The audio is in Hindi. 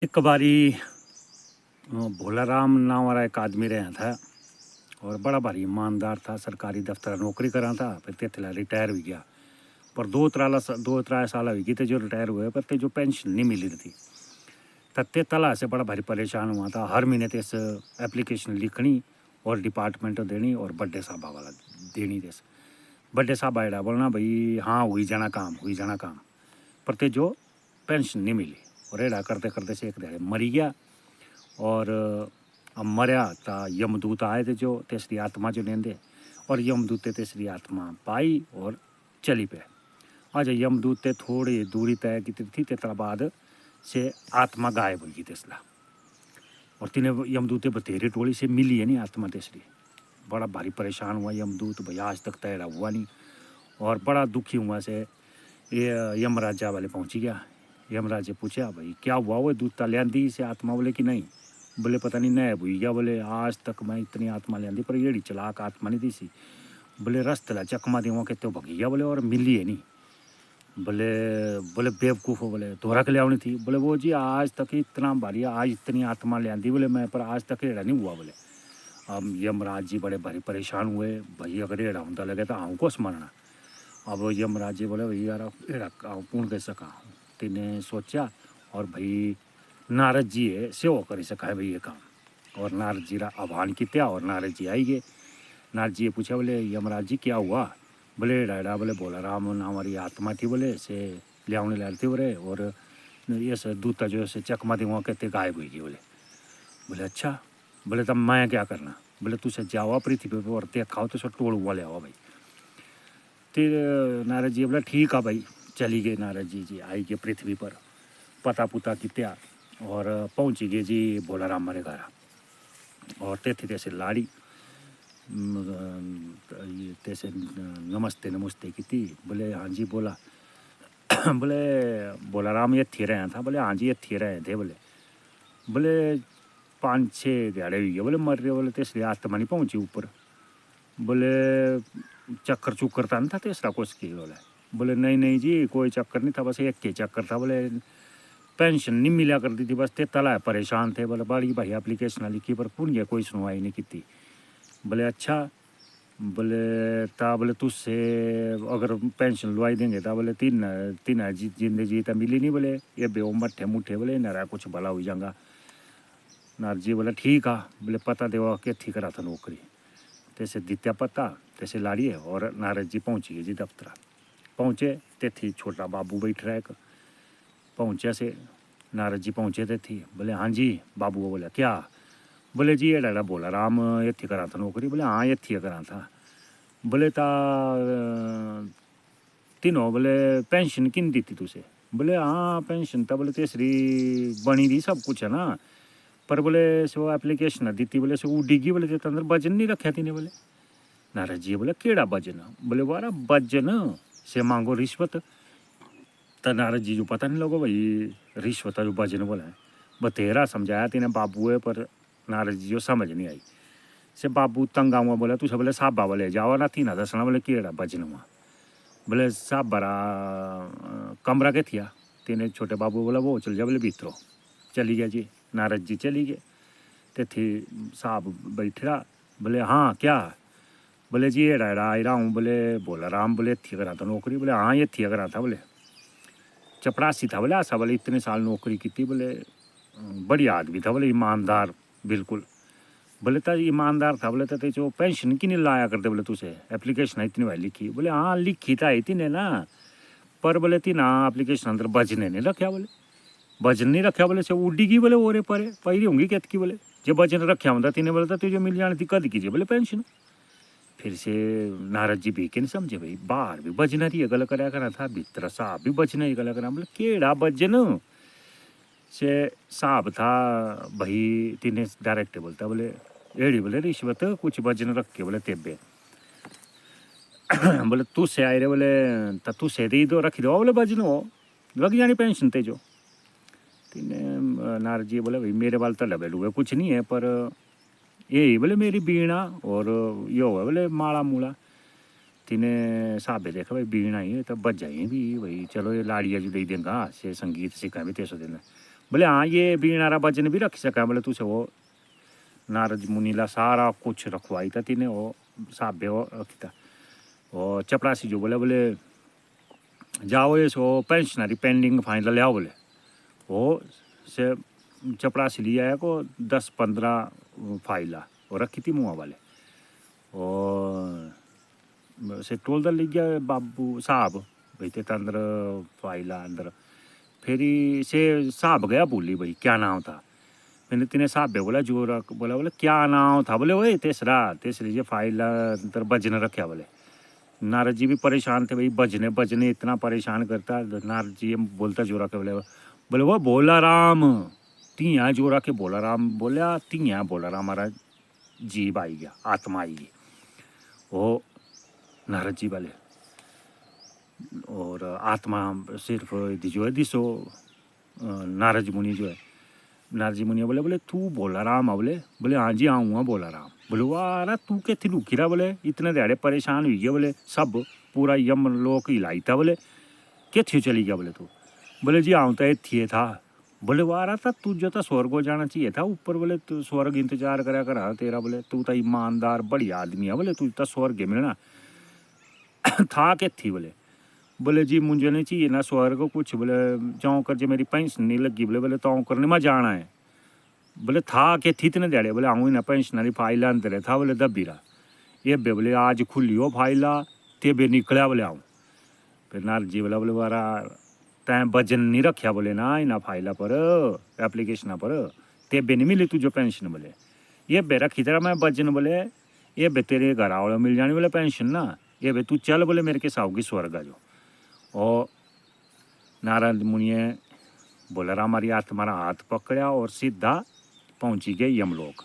एक बारी भोलाराम नाम वाला एक आदमी रहा था और बड़ा भारी ईमानदार था। सरकारी दफ्तर नौकरी करा था, फिर तेतला रिटायर हो गया। पर दो त्रै साल हुई थे जो रिटायर हुए, पर ते जो पेंशन नहीं मिली थी। तत्ते तला से बड़ा भारी परेशान हुआ था। हर महीने तेस एप्लीकेशन लिखनी और डिपार्टमेंट देनी और बड्डे साहबा वाला देनी। तेस बड्डे साहबा एड़ा बोलना भाई हाँ हुई जाना काम, पर ते जो पेंशन नहीं मिली। और एड़ा करते करते से एक दहाड़े मरी गया। और अब मरया ता यमदूत आए थे जो तेसरी आत्मा जो लेंदे, और यमदूत ते तेसरी आत्मा पाई और चली पे। आज यमदूत ते थोड़ी दूरी तय की थी, तेतरा बाद से आत्मा गायब हुई तेसला। और तिने यमदूते बतेरे टोली से मिली है नहीं आत्मा तेसरी। बड़ा भारी परेशान हुआ यमदूत, भाई आज तक तैरा हुआ नहीं। और बड़ा दुखी हुआ से ये यमराजा वाले पहुंची गया। यमराज से पूछा भाई क्या हुआ, वो दूत लियांदी से आत्मा? बोले कि नहीं। बोले पता नहीं नैब हुई गया। बोले आज तक मैं इतनी आत्मा लियांदी पर येड़ी चलाक आत्मा नहीं दी सी। बोले रस्तला चकमा देवा के तो भगी गया। बोले और मिली है नहीं। बोले बोले बेवकूफ़ हो, बोले दोहरा के लियावनी थी। बोले वो जी आज तक इतना भारी आज इतनी आत्मा लियांदी बोले मैं, पर आज तक एड़ा नहीं हुआ। बोले अब यमराज जी बड़े भारी परेशान हुए, भाई अगर एड़ा होता लगे तो आऊँ को स्मरणा। अब यमराज जी बोले भाई यार एड़ा कौन कह सका। तिने सोचा और भाई नारद जी है सेवा कर सका है भाई ये काम। और नारद जी रा आह्वान किया और नारद जी आई गए। नारद जी पूछा बोले यमराज जी क्या हुआ? बोले डायडा बोले बोला राम नाम हमारी आत्मा थी बोले से लियावने लाल थी बोले, और ये से दूता जो से चकमा थी वहाँ कहते गायब हुई गई। बोले बोले अच्छा। बोले तब मैं क्या करना? बोले तुझे जाओ पृथ्वी पर और देखा तो सो टोड़ हुआ ले आओ भाई। फिर नारद जी बोला ठीक है भाई। चली गए नारद जी आई गए पृथ्वी पर, पता पुता कित्या और पहुँची गए जी भोलाराम मरे घर। और तेथी तैसे लाड़ी ये तैसे नमस्ते नमस्ते की थी। बोले हाँ जी बोला। बोले भोलाराम ये थी रहे था? बोले हाँ जी ये थी रहे थे। बोले बोले 5-6 दिहाड़े हुई गए बोले मर रहे। बोले तेसरी आत्मा नहीं पहुँची ऊपर। बोले चक्कर चुक्कर था नहीं था तेसरा कुछ की? बोले नहीं नहीं जी कोई चक्कर नहीं था, बस एक के चक्कर था। बोले पेंशन नहीं मिला करती थी बस ते तला परेशान थे। बोले बड़ी भाई एप्लीकेशन लिखी पर कौन गया कोई सुनवाई नहीं की थी। बोले अच्छा। बोले ता बोले तुझसे अगर पेंशन लुआई देंगे ता बोले तीन तीन जिंदगी तो मिली नहीं। बोले ये बेओ मट्ठे मुठ्ठे बोले नारा कुछ भला हो जाएगा। नार जी बोले ठीक है। बोले पता देवा के थी करा था नौकरी तैसे दित्या पता तैसे लाड़िए। और नारद जी पहुँची गए जी दफ्तर। पहुँचे ते थी छोटा बाबू बैठ रहा है। पहुँचे से नारद जी पहुँचे थे थी। बोले हाँ जी बाबू को। बोला क्या? बोले जी ये डाला बोला राम ये थी करा था नौकरी। बोले हाँ ये थी करा था। बोले ता तीनों बोले पेंशन किन दी थी तुझे? बोले हाँ पेंशन था बोले तीसरी बनी थी सब कुछ है ना, पर बोले सो एप्लीकेशन दी थी बोले सो उड़ीगी। बोले तेरे अंदर वजन नहीं रखा थी ने। बोले नारद जी बोले केड़ा वजन? बोले वारा वजन से मांगो रिश्वत। तो नारद जी जो पता नहीं लगो भाई रिश्वत जो वजन बोला है। बतेरा समझाया तीने बाबू है, पर नारद जी जो समझ नहीं आई। से बाबू तंग आऊँ बोला तुझे बोले साहबा बोले जाओ ना थी ना दसना। बोले केड़ा वजन हुआ? बोले साहब बरा कमरा के थिया। तीने छोटे बाबू बोला वो चल जा। बोले भीतरो चली गया जी। नारद जी चली गए ते थी साहब बैठ रहा। बोले हाँ क्या? बोले जी एड़ा एड़ा आई रहा हूँ। बोले बोला राम बोले थी करा था नौकरी? बोले हाँ ये थी करा था। बोले चपरासी था। बोले ऐसा? बोले इतने साल नौकरी की थी। बोले बढ़िया आदमी था। बोले ईमानदार बिल्कुल। बोले तो ईमानदार था। बोले तो जो पेंशन की नहीं लाया करते? बोले तुझे एप्लीकेशन इतनी भाई लिखी? बोले हाँ लिखी था इतनी ने ना, पर बोले थी ना एप्लीकेशन अंदर बजने नहीं रखा। बोले वजन नहीं रखा? बोले से उड़ीगी। बोले ओरे परे पहली होंगी कहत की? बोले जो वजन रखा होता तीने बोलता तुझे मिल जानी थी कद कीजिए बोले पेंशन। फिर से नारद जी भी के नहीं समझे भाई बाहर भी बजना रही गल करा करना था, भीतर साहब भी बजना ही गला करा। बोले केड़ा वजन से साहब था भाई तीने डायरेक्ट बोलता। बोले एड़ी बोले रिश्वत कुछ वजन रख के बोले तेबे। बोले तू से आए रे? बोले तो तू से दी दो रखी दो। बोले वजन हो लग जानी पेंशन तेजो। तीने नारद जी बोले भाई मेरे वाल तो लबे डूबे कुछ नहीं है, पर यही बोले मेरी बीणा और यो है बोले माड़ा मूला। तिने साहबे देखा भाई बीणा ही है तो बज जाए भी भाई चलो ये लाड़िया जो दे देंगा से संगीत सिखा भी तेसो देना। बोले हाँ ये बीणारा भजन भी रख सका। बोले तुझे वो नारद मुनि ला सारा कुछ रखवाई था तीने वो साब्य वो रखता। और चपरासी जो बोले जाओ ये सो पेंशनरी पेंडिंग फाइनल ले आओ। बोले वो से चपरासी लिया है को 10-15 फाइला और रखी थी मुँह वाले। और से टोल दल लिख गया बाबू साहब भाई ते अंदर फाइला अंदर। फिर से साहब गया बोली भाई क्या नाम था। मैंने तिने साहब भी बोला जो बोला बोले क्या नाम था। बोले वही तीसरी ये फाइल अंदर भजन रखा। बोले नारद जी भी परेशान थे भाई भजने भजने इतना परेशान करता। नारद जी बोलता जो रखे बोले बोले वो बोला राम तिया जो रखे बोला राम बोलिया तिया बोला राम हमारा जीव आई गया आत्मा आई गई वो नारद जी वाले। और आत्मा सिर्फ जो है दिसो नारद मुनि जो है नारद जी मुनि बोले तू बोला राम बोले हाँ जी आऊँगा बोला राम। बोले वाह अरे तू के थी लुकी रहा। बोले इतने दिहाड़े परेशान हुई गया। बोले सब पूरा यम लोक हिलाई था। बोले क्या थी चली गया। बोले तू बोले जी आऊँ तो थिए था। बोले वाह रहा था तू जो था स्वर्ग को जाना चाहिए था ऊपर। बोले तू स्वर्ग इंतजार करा कर तेरा। बोले तू तो ईमानदार बढ़िया आदमी है। बोले तू तो स्वर्ग मिलना था के थी। बोले जी मुझे नहीं चाहिए ना स्वर्ग कुछ। बोले जाऊँ कर जो मेरी पेंशन नहीं लगी। बोले तो करने में जाना है। बोले था के थी इतने दिहाड़े। बोले आऊँ ना पेंशनरी फाइला अंदर था। बोले दबी रहा ये बे बोले आज खुली हो फाइला ते बे निकलिया। बोले आऊँ फिर नारद जी बोला बोले वारा तैं वजन नहीं रखा। बोले ना इना फाइला पर एप्लीकेशन पर ते बे नहीं मिली तुझो पेंशन। बोले ये बे रखी तरह मैं वजन। बोले ये बे तेरे घर वाले मिल जानी। बोले पेंशन ना ये बे तू चल। बोले मेरे के साहू की स्वर्ग आ जो। और नारद मुनि बोला हमारी हाथ हमारा हाथ पकड़ा और सीधा पहुंची गए यमलोक।